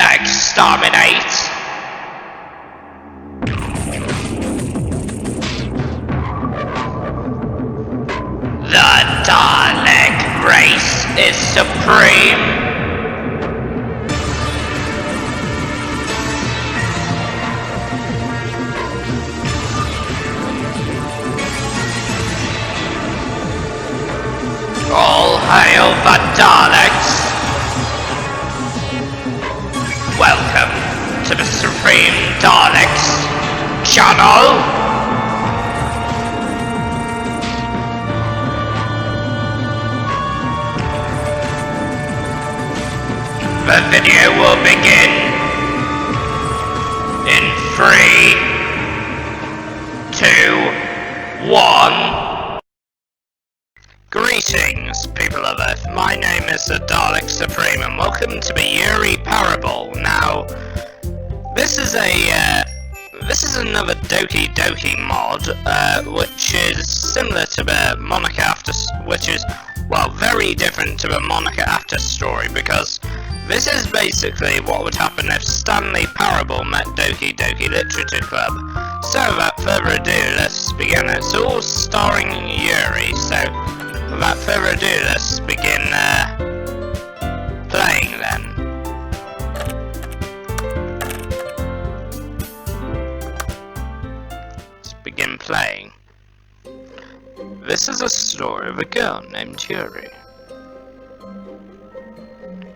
Exterminate! The Dalek race is supreme! All hail the Daleks! Welcome to the Supreme Daleks channel! The video will begin in 3, 2, 1. Greetings, people of Earth. My name is the Dalek Supreme, and welcome to the Yuri Parable. Now, this is another Doki Doki mod, which is similar to the Monica After, which is, well, very different to the Monica After story, because this is basically what would happen if Stanley Parable met Doki Doki Literature Club. So, without further ado, let's begin. It's all starring Yuri, so without further ado, let's begin playing then. Let's begin playing. This is a story of a girl named Yuri.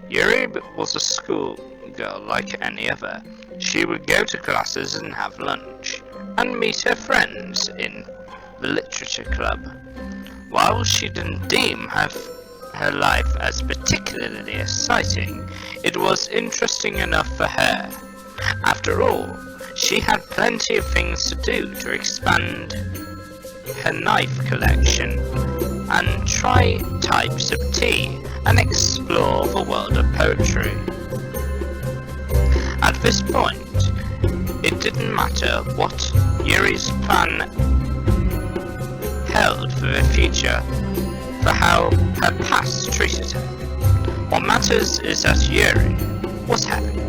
Yuri was a school girl like any other. She would go to classes and have lunch, and meet her friends in the literature club. While she didn't deem her life as particularly exciting, it was interesting enough for her. After all, she had plenty of things to do to expand her knife collection, and try types of tea, and explore the world of poetry. At this point, it didn't matter what Yuri's plan held for the future, for how her past treated her. What matters is that Yuri was happy.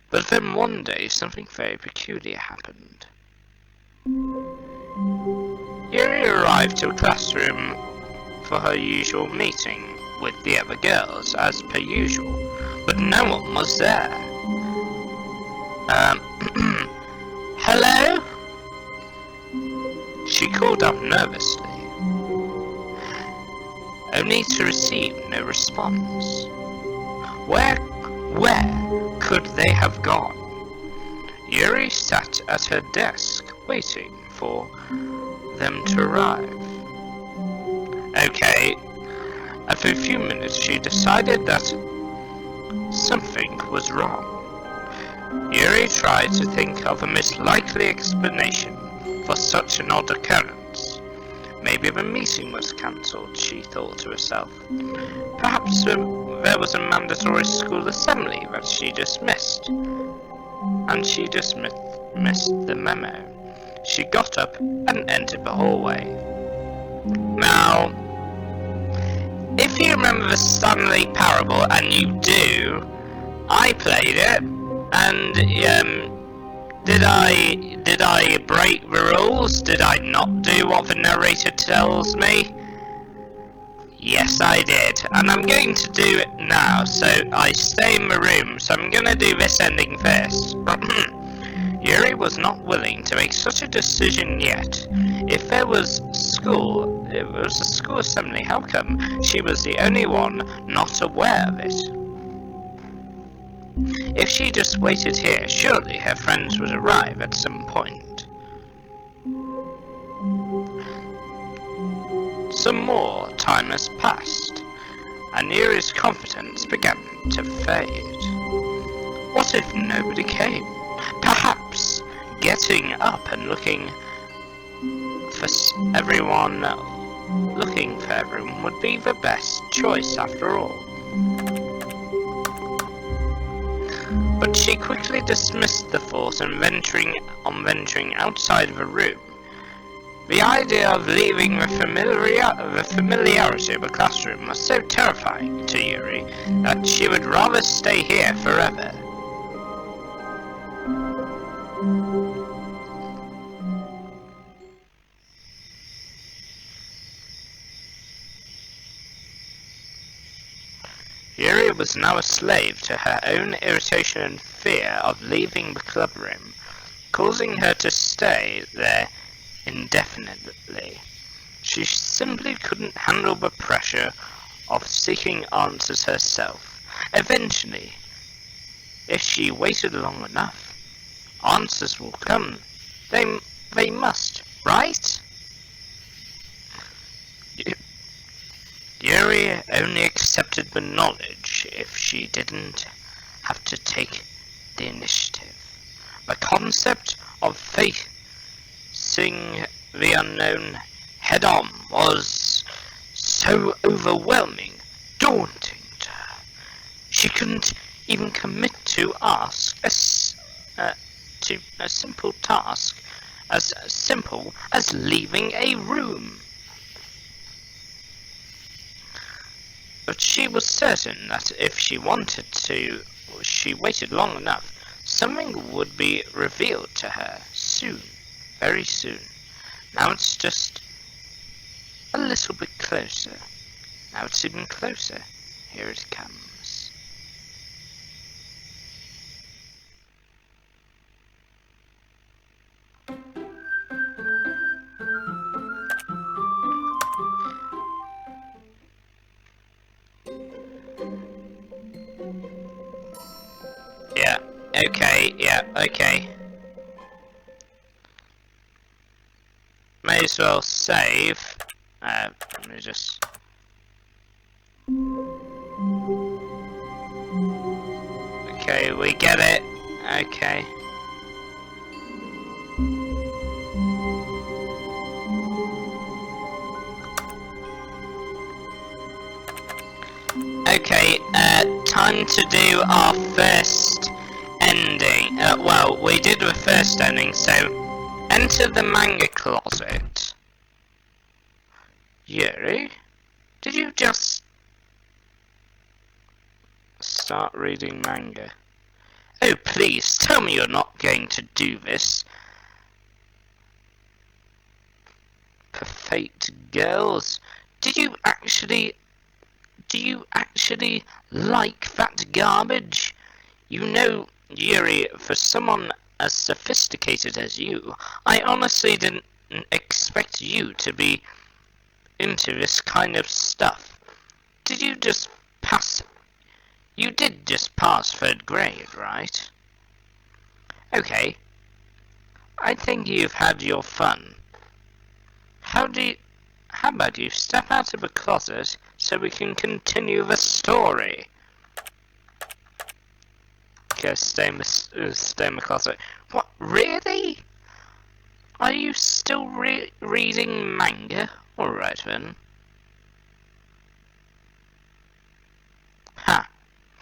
But then one day something very peculiar happened. Yuri arrived to a classroom for her usual meeting with the other girls, as per usual, but no one was there. Hello? She called up nervously, only to receive no response. Where could they have gone? Yuri sat at her desk, waiting for them to arrive. Okay, after a few minutes she decided that something was wrong. Yuri tried to think of a most likely explanation for such an odd occurrence. Maybe the meeting was cancelled, she thought to herself. Perhaps there was a mandatory school assembly that she just missed, and she just missed the memo. She got up and entered the hallway. Now, if you remember the Stanley Parable, and you do, I played it, and did I break the rules? Did I not do what the narrator tells me? Yes, I did, and I'm going to do it now, so I stay in the room, so I'm gonna do this ending first. Yuri was not willing to make such a decision yet. If there was a school assembly, how come she was the only one not aware of it? If she just waited here, surely her friends would arrive at some point. Some more time has passed, and Yuri's confidence began to fade. What if nobody came? Perhaps getting up and looking for everyone would be the best choice after all. But she quickly dismissed the thought and venturing outside of the room, The idea of leaving the familiarity of a classroom was so terrifying to Yuri that she would rather stay here forever. Yuri was now a slave to her own irritation and fear of leaving the club room, causing her to stay there indefinitely. She simply couldn't handle the pressure of seeking answers herself. Eventually, if she waited long enough, answers will come. They must, right? Yuri only accepted the knowledge if she didn't have to take the initiative. The concept of facing the unknown head-on was so overwhelming, daunting to her. She couldn't even commit to a simple task as simple as leaving a room. But she was certain that if she wanted to, she waited long enough, something would be revealed to her soon, very soon. Now it's just a little bit closer. Now it's even closer. Here it comes. Yeah, okay. May as well save. Let me just... Okay, we get it. Okay. Okay, time to do our first ending. Well, we did the first ending, so enter the manga closet. Yuri, did you just start reading manga? Oh, please, tell me you're not going to do this. Perfect girls. Do you actually like that garbage? You know, Yuri, for someone as sophisticated as you, I honestly didn't expect you to be into this kind of stuff. Did you just pass? You did just pass 3rd grade, right? Okay. I think you've had your fun. How about you step out of the closet so we can continue the story? Okay, stay in the closet. What, really? Are you still reading manga? Alright then. Ha!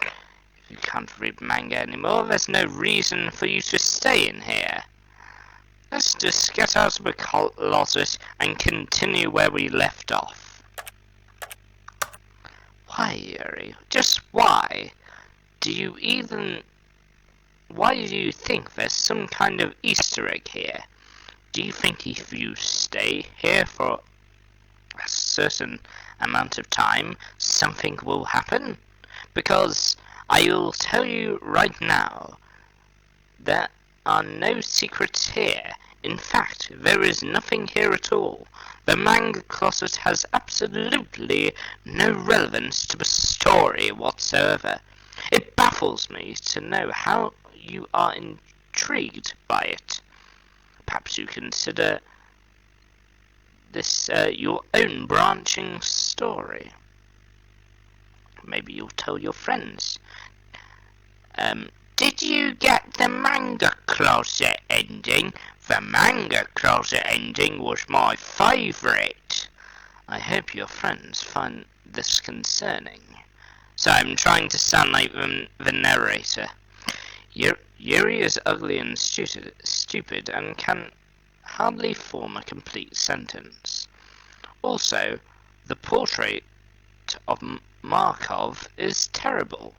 If you can't read manga anymore, there's no reason for you to stay in here. Let's just get out of the closet and continue where we left off. Why, Yuri? Just why? Why do you think there's some kind of Easter egg here? Do you think if you stay here for a certain amount of time, something will happen? Because I will tell you right now, there are no secrets here. In fact, there is nothing here at all. The manga closet has absolutely no relevance to the story whatsoever. It baffles me to know how you are intrigued by it. Perhaps you consider this your own branching story. Maybe you'll tell your friends. Did you get the manga closet ending? The manga closet ending was my favourite. I hope your friends find this concerning. So I'm trying to sound like the narrator. Yuri is ugly and stupid and can hardly form a complete sentence. Also, the portrait of Markov is terrible.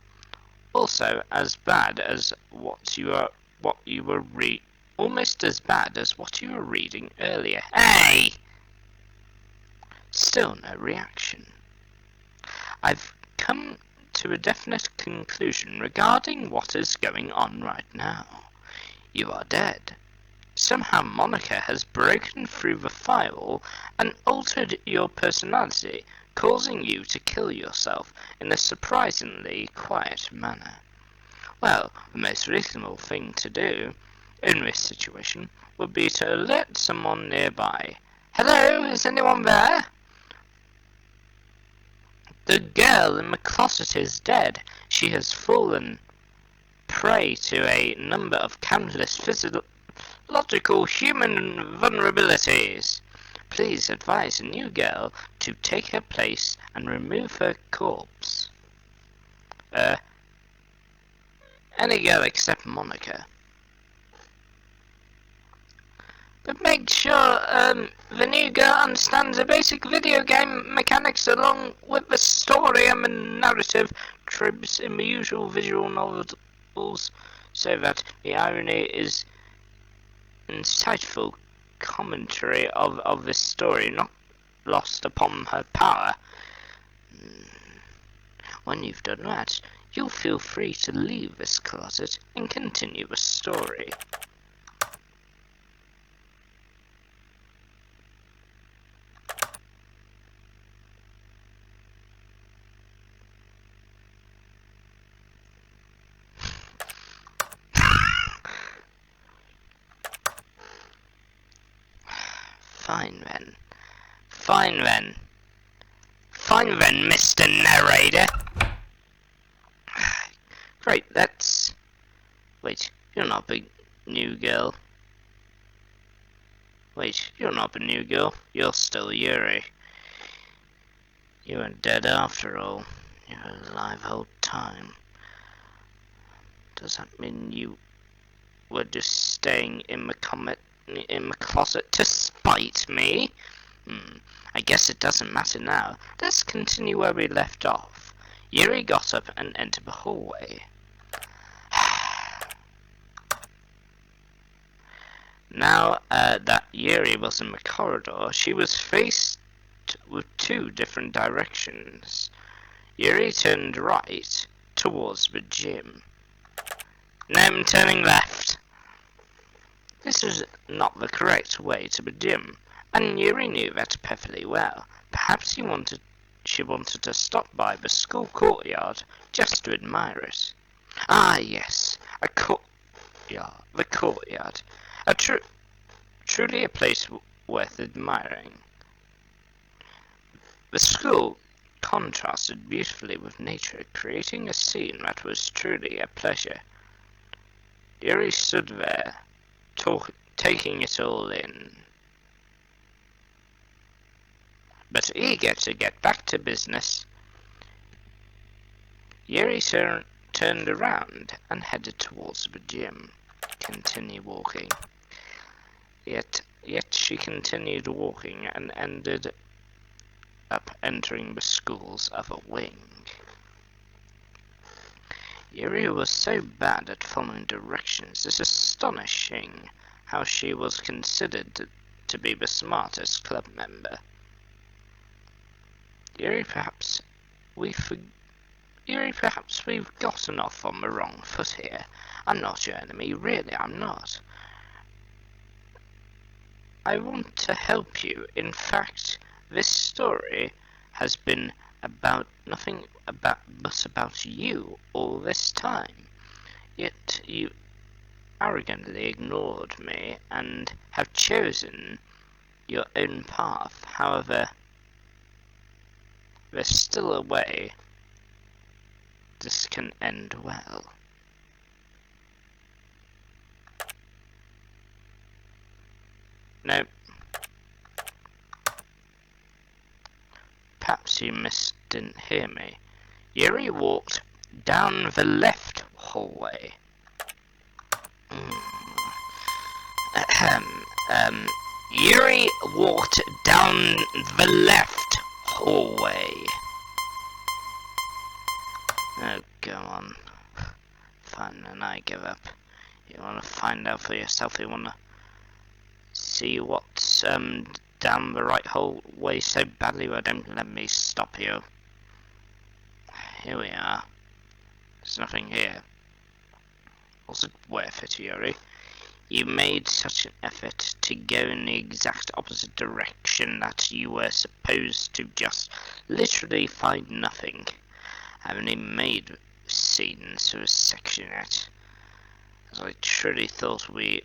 Also, as bad as almost as bad as what you were reading earlier. Hey! Still no reaction. I've come to a definite conclusion regarding what is going on right now. You are dead. Somehow Monica has broken through the firewall and altered your personality, causing you to kill yourself in a surprisingly quiet manner. Well, the most reasonable thing to do in this situation would be to alert someone nearby. Hello, is anyone there? The girl in the closet is dead. She has fallen prey to a number of countless physiological human vulnerabilities. Please advise a new girl to take her place and remove her corpse. Any girl except Monica. But make sure the new girl understands the basic video game mechanics along with the story and the narrative tropes in the usual visual novels, so that the irony is insightful commentary of the story not lost upon her power. When you've done that, you'll feel free to leave this closet and continue the story. Fine then. Fine then. Fine then, Mr. Narrator. Great, that's... Wait, you're not the new girl. Wait, you're not the new girl. You're still Yuri. You weren't dead after all. You were alive the whole time. Does that mean you were just staying in the closet to spite me? I guess it doesn't matter now. Let's continue where we left off. Yuri got up and entered the hallway. Now that Yuri was in the corridor, she was faced with two different directions. Yuri turned right towards the gym. Now I'm turning left. This is not the correct way to the gym, and Yuri knew that perfectly well. Perhaps she wanted to stop by the school courtyard just to admire it. Ah, yes, a courtyard. The courtyard. Truly a place worth admiring. The school contrasted beautifully with nature, creating a scene that was truly a pleasure. Yuri stood there, taking it all in, but eager to get back to business. Yuri turned around and headed towards the gym. Continue walking. Yet she continued walking and ended up entering the school's other wing. Yuri was so bad at following directions, it's astonishing how she was considered to be the smartest club member. Yuri, perhaps we've gotten off on the wrong foot here. I'm not your enemy, really, I'm not. I want to help you. In fact, this story has been about nothing but about you all this time. Yet you arrogantly ignored me and have chosen your own path. However, there's still a way this can end well. No. Perhaps you didn't hear me. Yuri walked down the left hallway. Yuri walked down the left hallway. Oh, go on. Fine, and I give up. You want to find out for yourself, you want to see what's down the right hallway so badly, well, don't let me stop you. Here we are. There's nothing here. Was it worth it, Yuri? You made such an effort to go in the exact opposite direction that you were supposed to just literally find nothing. I haven't even made scenes for a section yet, as I truly thought we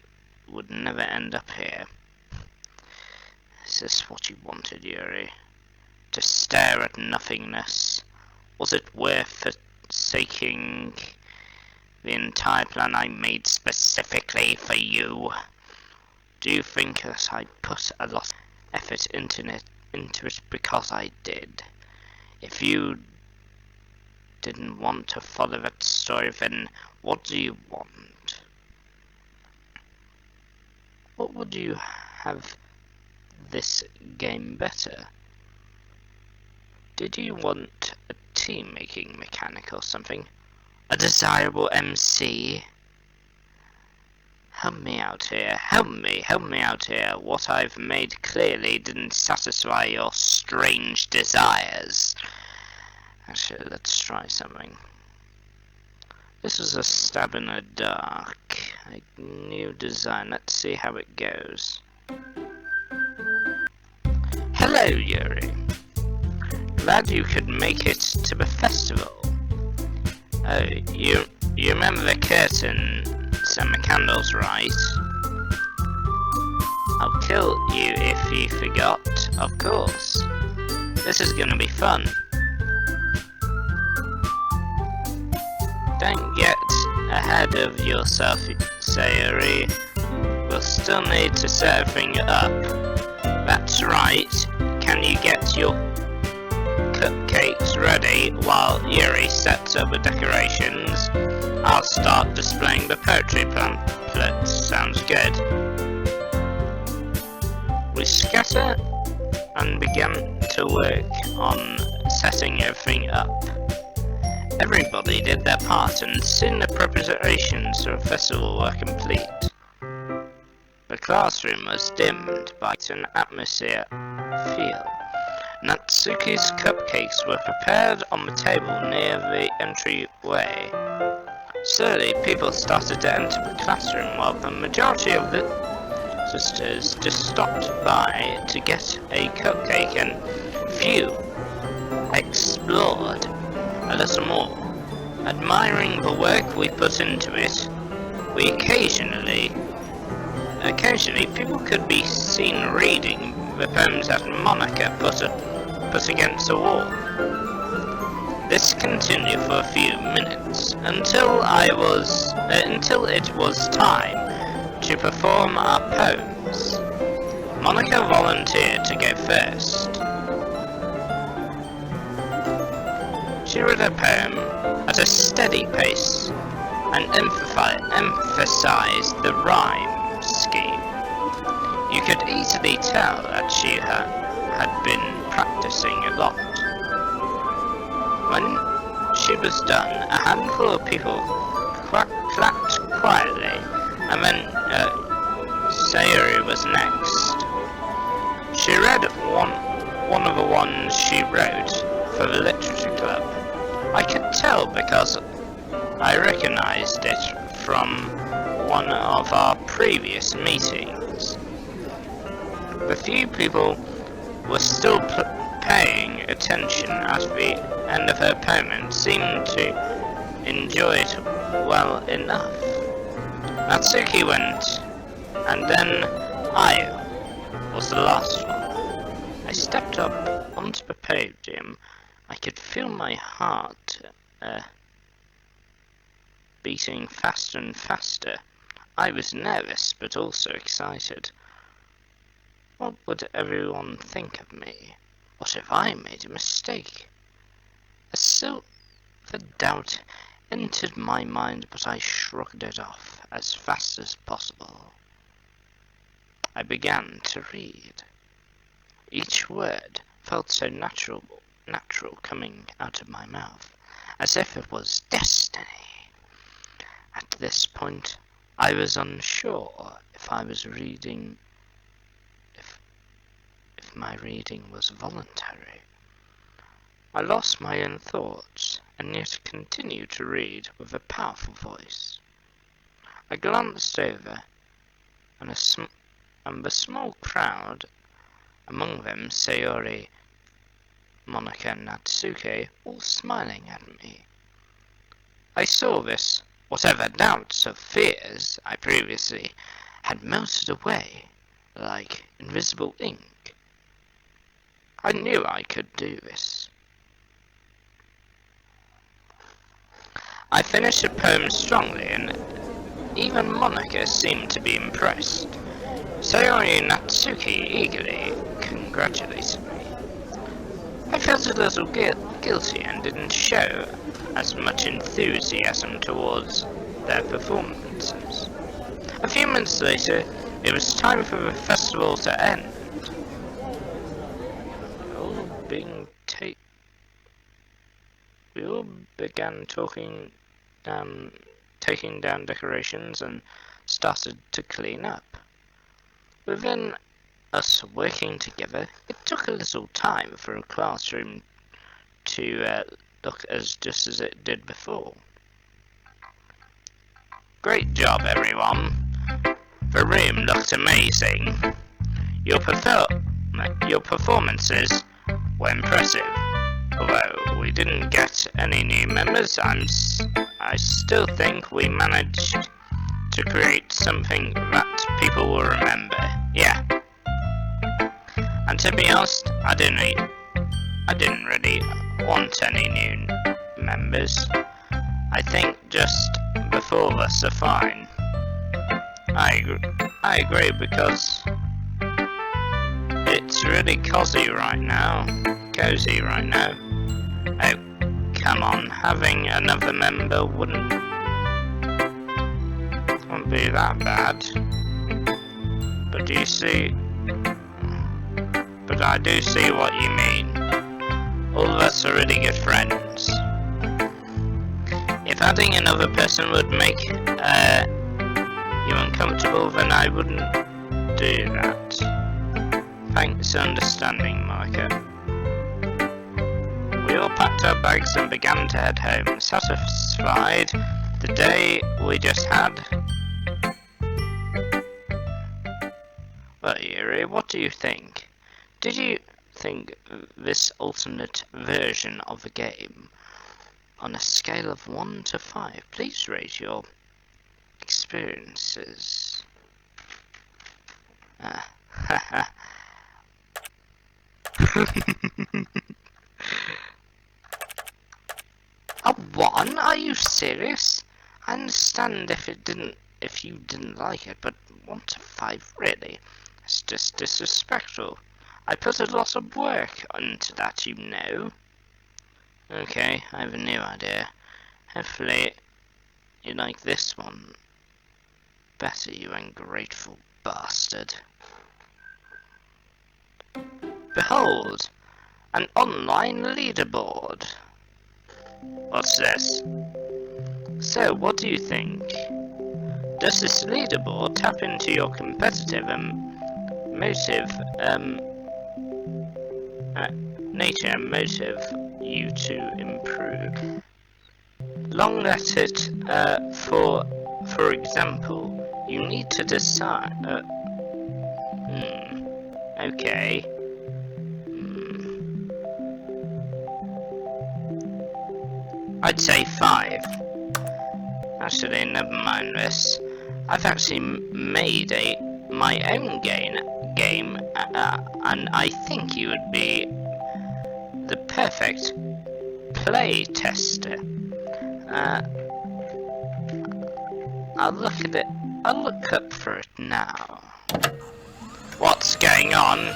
would never end up here. Is this what you wanted, Yuri? To stare at nothingness? Was it worth forsaking the entire plan I made specifically for you? Do you think that I put a lot of effort into it because I did? If you didn't want to follow that story, then what do you want? What would you have this game better? Did you want a team-making mechanic or something? A desirable MC? Help me out here, help me out here. What I've made clearly didn't satisfy your strange desires. Actually, let's try something. This is a stab in the dark. A new design, let's see how it goes. Hello, Yuri. Glad you could make it to the festival. Oh, you remember the curtains and the candles, right? I'll kill you if you forgot, of course. This is gonna be fun. Don't get ahead of yourself, Sayuri. We'll still need to set everything up. That's right. Can you get your cupcakes ready while Yuri sets up the decorations? I'll start displaying the poetry pamphlets. Sounds good. We scatter and began to work on setting everything up. Everybody did their part, and soon the preparations for the festival were complete. The classroom was dimmed by an atmosphere feel. Natsuki's cupcakes were prepared on the table near the entryway. Slowly, people started to enter the classroom, while the majority of the sisters just stopped by to get a cupcake, and few explored a little more. Admiring the work we put into it, we occasionally people could be seen reading the poems that Monica put against the wall. This continued for a few minutes until it was time to perform our poems. Monica volunteered to go first. She read her poem at a steady pace and emphasized the rhyme scheme. You could easily tell that she had been practicing a lot. When she was done, a handful of people clapped quietly, and then Sayuri was next. She read one of the ones she wrote for the literature club. I could tell because I recognized it from one of our previous meetings. The few people were still paying attention at the end of her poem and seemed to enjoy it well enough. Natsuki went, and then I was the last one. I stepped up onto the podium. I could feel my heart beating faster and faster. I was nervous, but also excited. What would everyone think of me? What if I made a mistake? A silver doubt entered my mind, but I shrugged it off as fast as possible. I began to read. Each word felt so natural coming out of my mouth, as if it was destiny. At this point, I was unsure if I was reading, if my reading was voluntary. I lost my own thoughts, and yet continued to read with a powerful voice. I glanced over, and the small crowd, among them Sayori, Monica, and Natsuke, all smiling at me. I saw this. Whatever doubts or fears I previously had melted away like invisible ink. I knew I could do this. I finished the poem strongly, and even Monica seemed to be impressed. Sayori and Natsuki eagerly congratulated me. I felt a little guilty and didn't show as much enthusiasm towards their performances. A few minutes later, it was time for the festival to end. We all began taking down decorations and started to clean up. Within us working together, it took a little time for a classroom to look just as it did before. Great job, everyone. The room looked amazing. Your performances were impressive. Although we didn't get any new members, I still think we managed to create something that people will remember. Yeah. And to be honest, I didn't really want any new members. I think just the four of us are fine. I agree, because it's really cozy right now. Oh, come on, having another member wouldn't be that bad. But I do see what you mean. All of us are really good friends. If adding another person would make you uncomfortable, then I wouldn't do that. Thanks for understanding, Monica. We all packed our bags and began to head home, satisfied the day we just had. Well, Yuri, what do you think? Did you think this alternate version of the game, on a scale of 1 to 5, please rate your experiences. A 1? Are you serious? I understand if you didn't like it, but 1 to 5, really? It's just disrespectful. I put a lot of work into that, you know. Okay, I have a new idea. Hopefully you like this one better, you ungrateful bastard. Behold, an online leaderboard. What's this? So, what do you think? Does this leaderboard tap into your competitive nature and motive you to improve? Long let it, for example, you need to decide. Okay. I'd say 5. Actually, never mind this. I've actually made my own game, and I think you would be the perfect play tester. I'll look up for it now. What's going on?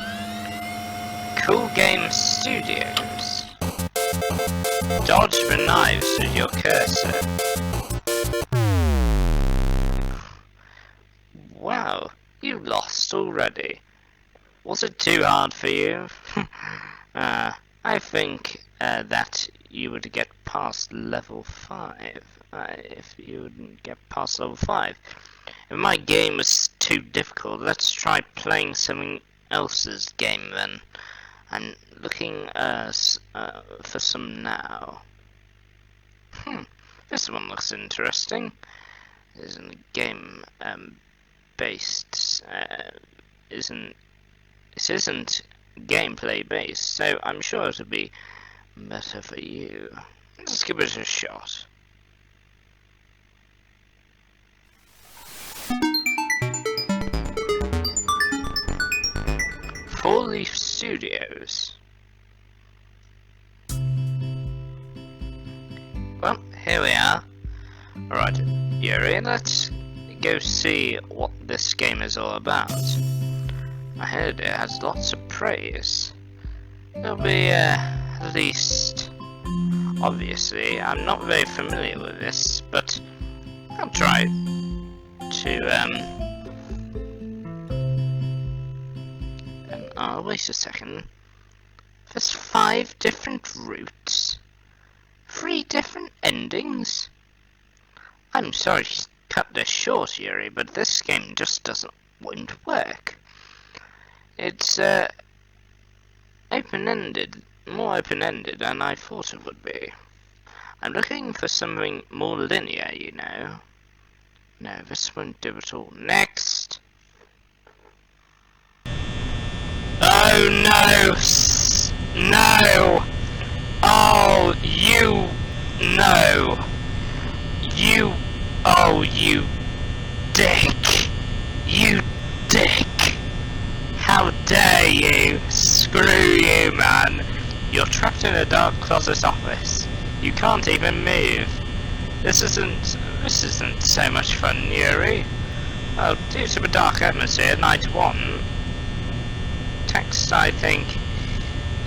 Cool Game Studios. Dodge the knives with your cursor. Wow, you lost passed already. Was it too hard for you? I think that you would get past level 5 if you wouldn't get past level 5. If my game was too difficult, let's try playing something else's game then. I'm looking for some now. This one looks interesting. It isn't game based. This isn't gameplay based, so I'm sure it'll be better for you. Let's give it a shot. Four Leaf Studios. Well, here we are. Alright, Yuri, let's go see what this game is all about. I heard it has lots of praise. There'll be at least... Obviously, I'm not very familiar with this, but I'll try to wait a second. There's 5 different routes. 3 different endings? I'm sorry to cut this short, Yuri, but this game just won't work. It's open-ended, more open-ended than I thought it would be. I'm looking for something more linear, you know. No, this won't do at all. Next! Oh no! No! Oh, you... No! You... Oh, you... dick! You dick! How dare you! Screw you, man! You're trapped in a dark closet office. You can't even move. This isn't so much fun, Yuri. Well, due to the dark atmosphere, night 1. Text, I think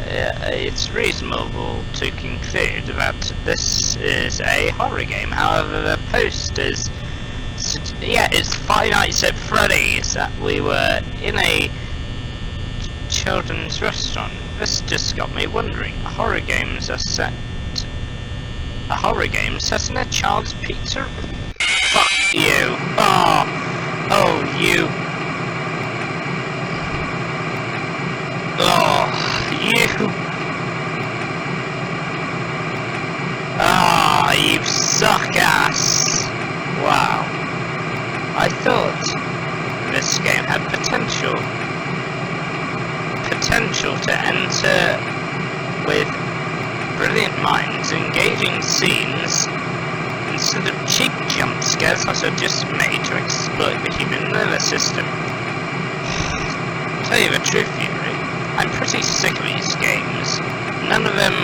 it's reasonable to conclude that this is a horror game. However, the post is... Yeah, it's Five Nights at Freddy's. That we were in a children's restaurant. This just got me wondering. A horror game set in a child's pizza? Fuck you. Oh, you. Oh, you. You suck ass. Wow. I thought this game had potential to enter with brilliant minds, engaging scenes, instead of cheap jump scares that are just made to exploit the human nervous system. Tell you the truth, Yuri, I'm pretty sick of these games. None of them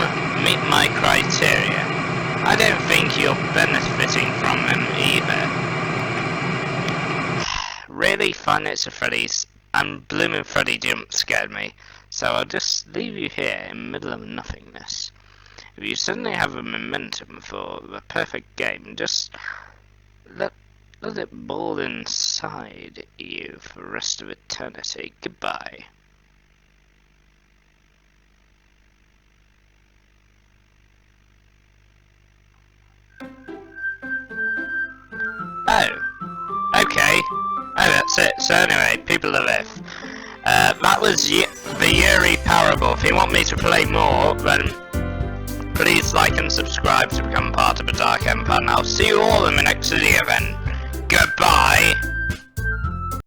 meet my criteria. I don't think you're benefiting from them either. Really, Five Nights at Freddy's and Bloomin' Freddy jump scared me, so I'll just leave you here in the middle of nothingness. If you suddenly have a momentum for the perfect game, just let it ball inside you for the rest of eternity. Goodbye. Oh, okay. Oh, that's it. So anyway, people of Earth, that was the Yuri Parable. If you want me to play more, then please like and subscribe to become part of the Dark Empire, and I'll see you all in the next video then.